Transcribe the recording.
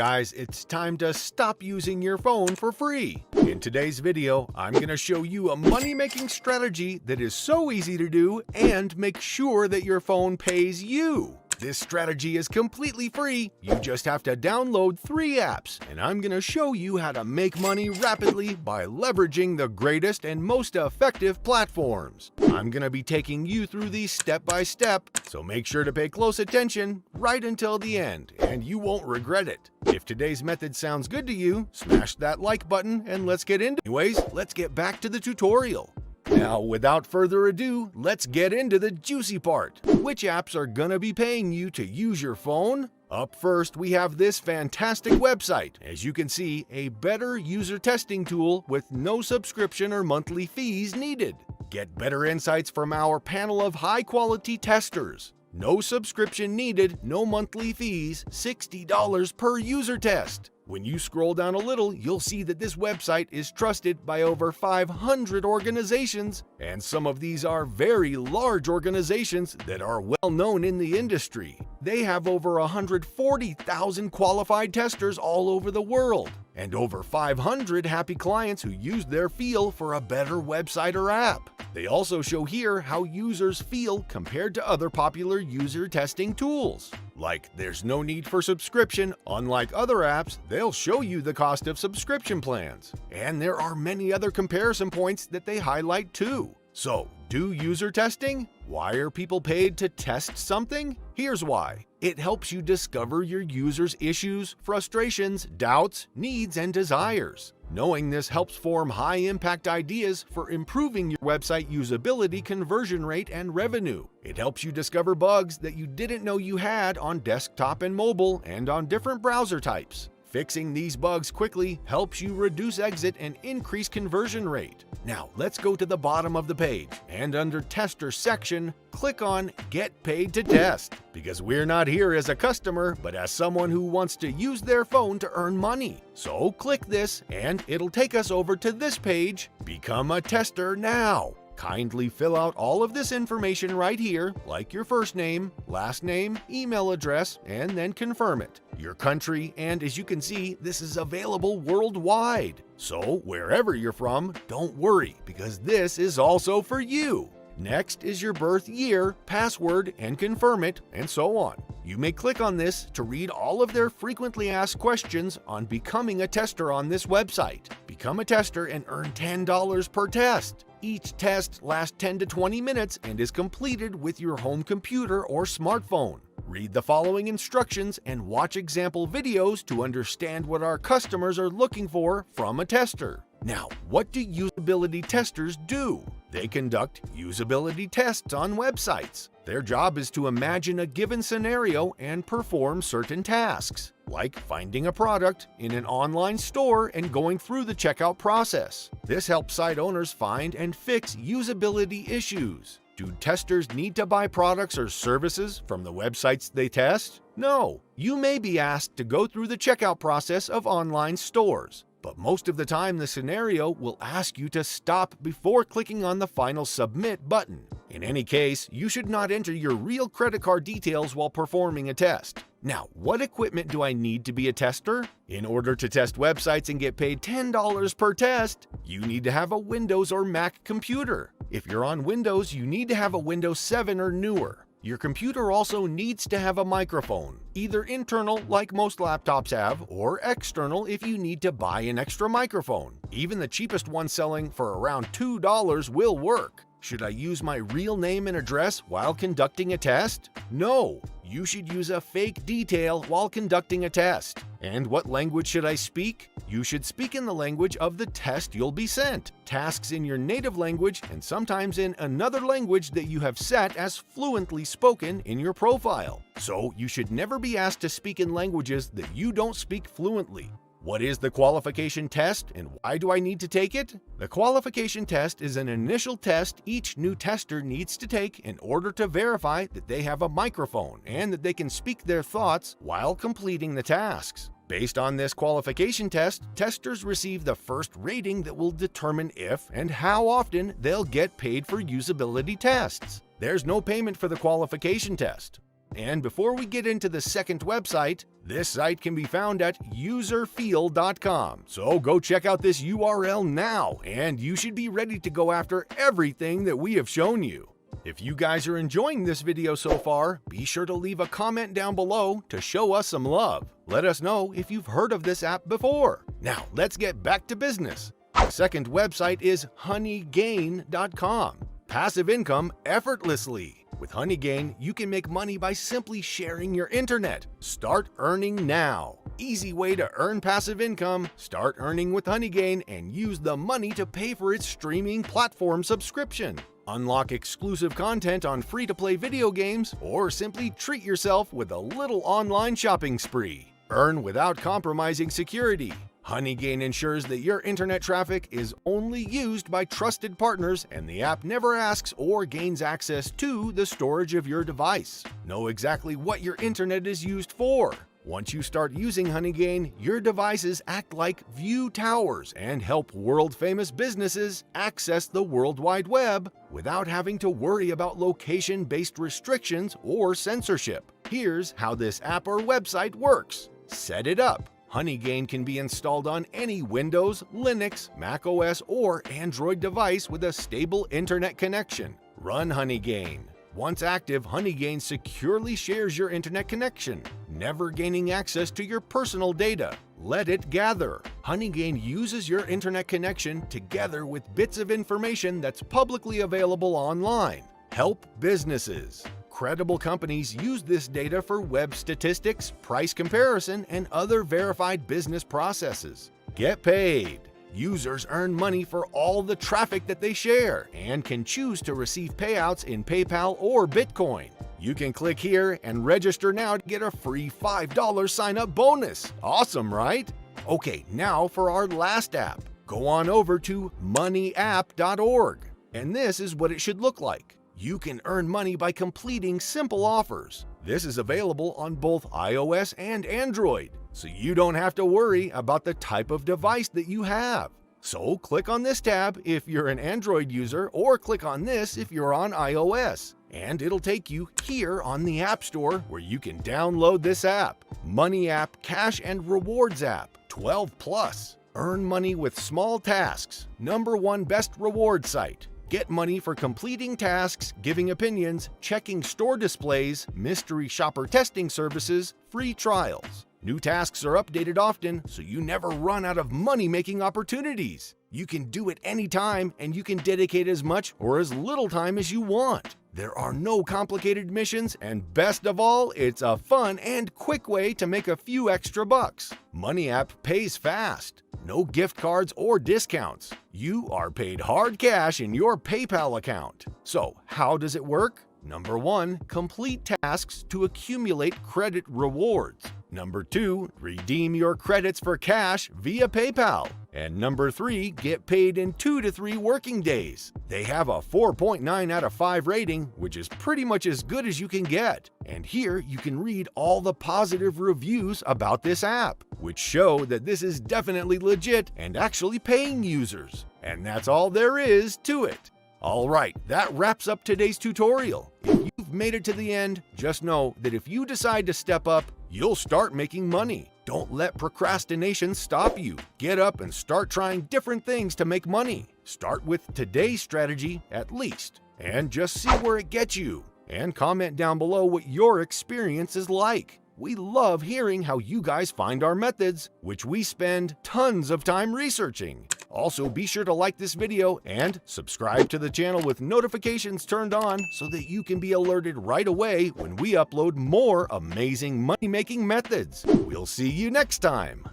guys, it's time to stop using your phone for free. In today's video, I'm going to show you a money-making strategy that is so easy to do and make sure that your phone pays you. This strategy is completely free. You just have to download 3 apps, and I'm going to show you how to make money rapidly by leveraging the greatest and most effective platforms. I'm going to be taking you through these step by step, so make sure to pay close attention right until the end, and you won't regret it. If today's method sounds good to you, smash that like button and let's get into it. Anyways, let's get back to the tutorial. Now, without further ado, let's get into the juicy part. Which apps are gonna be paying you to use your phone? Up first, we have this fantastic website. As you can see, a better user testing tool with no subscription or monthly fees needed. Get better insights from our panel of high-quality testers. No subscription needed, no monthly fees, $60 per user test. When you scroll down a little, you'll see that this website is trusted by over 500 organizations, and some of these are very large organizations that are well known in the industry. They have over 140,000 qualified testers all over the world, and over 500 happy clients who used their feel for a better website or app. They also show here how users feel compared to other popular user testing tools. Like, there's no need for subscription. Unlike other apps, they'll show you the cost of subscription plans. And there are many other comparison points that they highlight too. So, do user testing? Why are people paid to test something? Here's why. It helps you discover your users' issues, frustrations, doubts, needs, and desires. Knowing this helps form high-impact ideas for improving your website usability, conversion rate, and revenue. It helps you discover bugs that you didn't know you had on desktop and mobile and on different browser types. Fixing these bugs quickly helps you reduce exit and increase conversion rate. Now, let's go to the bottom of the page, and under Tester section, click on Get Paid to Test, because we're not here as a customer, but as someone who wants to use their phone to earn money. So click this, and it'll take us over to this page, Become a Tester Now. Kindly fill out all of this information right here, like your first name, last name, email address, and then confirm it. Your country, and as you can see, this is available worldwide. So wherever you're from, don't worry, because this is also for you. Next is your birth year, password, and confirm it, and so on. You may click on this to read all of their frequently asked questions on becoming a tester on this website. Become a tester and earn $10 per test. Each test lasts 10 to 20 minutes and is completed with your home computer or smartphone. Read the following instructions and watch example videos to understand what our customers are looking for from a tester. Now, what do usability testers do? They conduct usability tests on websites. Their job is to imagine a given scenario and perform certain tasks, like finding a product in an online store and going through the checkout process. This helps site owners find and fix usability issues. Do testers need to buy products or services from the websites they test? No. You may be asked to go through the checkout process of online stores, but most of the time the scenario will ask you to stop before clicking on the final Submit button. In any case, you should not enter your real credit card details while performing a test. Now, what equipment do I need to be a tester? In order to test websites and get paid $10 per test, you need to have a Windows or Mac computer. If you're on Windows, you need to have a Windows 7 or newer. Your computer also needs to have a microphone, either internal like most laptops have, or external if you need to buy an extra microphone. Even the cheapest one selling for around $2 will work. Should I use my real name and address while conducting a test? No, you should use a fake detail while conducting a test. And what language should I speak? You should speak in the language of the test you'll be sent. Tasks in your native language and sometimes in another language that you have set as fluently spoken in your profile. So you should never be asked to speak in languages that you don't speak fluently. What is the qualification test and why do I need to take it? The qualification test is an initial test each new tester needs to take in order to verify that they have a microphone and that they can speak their thoughts while completing the tasks. Based on this qualification test, testers receive the first rating that will determine if and how often they'll get paid for usability tests. There's no payment for the qualification test. And before we get into the second website, this site can be found at userfeel.com. So go check out this URL now, and you should be ready to go after everything that we have shown you. If you guys are enjoying this video so far, be sure to leave a comment down below to show us some love. Let us know if you've heard of this app before. Now, let's get back to business. The second website is honeygain.com. Passive income effortlessly. With Honeygain, you can make money by simply sharing your internet. Start earning now. Easy way to earn passive income. Start earning with Honeygain and use the money to pay for its streaming platform subscription. Unlock exclusive content on free-to-play video games, or simply treat yourself with a little online shopping spree. Earn without compromising security. Honeygain ensures that your internet traffic is only used by trusted partners, and the app never asks or gains access to the storage of your device. Know exactly what your internet is used for. Once you start using Honeygain, your devices act like view towers and help world-famous businesses access the World Wide Web without having to worry about location-based restrictions or censorship. Here's how this app or website works. Set it up. Honeygain can be installed on any Windows, Linux, macOS, or Android device with a stable internet connection. Run Honeygain. Once active, Honeygain securely shares your internet connection, never gaining access to your personal data. Let it gather. Honeygain uses your internet connection together with bits of information that's publicly available online. Help businesses. Credible companies use this data for web statistics, price comparison, and other verified business processes. Get paid. Users earn money for all the traffic that they share and can choose to receive payouts in PayPal or Bitcoin. You can click here and register now to get a free $5 sign-up bonus. Awesome, right? Okay, now for our last app. Go on over to moneyapp.org, and this is what it should look like. You can earn money by completing simple offers. This is available on both iOS and Android, so you don't have to worry about the type of device that you have. So click on this tab if you're an Android user, or click on this if you're on iOS, and it'll take you here on the App Store where you can download this app. Money App Cash and Rewards App 12+. Earn money with small tasks. #1 best reward site. Get money for completing tasks, giving opinions, checking store displays, mystery shopper testing services, free trials. New tasks are updated often, so you never run out of money-making opportunities. You can do it anytime, and you can dedicate as much or as little time as you want. There are no complicated missions, and best of all, it's a fun and quick way to make a few extra bucks. Money App pays fast. No gift cards or discounts. You are paid hard cash in your PayPal account. So, how does it work? #1, complete tasks to accumulate credit rewards. #2, redeem your credits for cash via PayPal. And #3, get paid in 2 to 3 working days. They have a 4.9 out of 5 rating, which is pretty much as good as you can get. And here you can read all the positive reviews about this app, which show that this is definitely legit and actually paying users. And that's all there is to it. Alright, that wraps up today's tutorial. If you've made it to the end, just know that if you decide to step up, you'll start making money. Don't let procrastination stop you. Get up and start trying different things to make money. Start with today's strategy at least, and just see where it gets you. And comment down below what your experience is like. We love hearing how you guys find our methods, which we spend tons of time researching. Also, be sure to like this video and subscribe to the channel with notifications turned on so that you can be alerted right away when we upload more amazing money-making methods. We'll see you next time.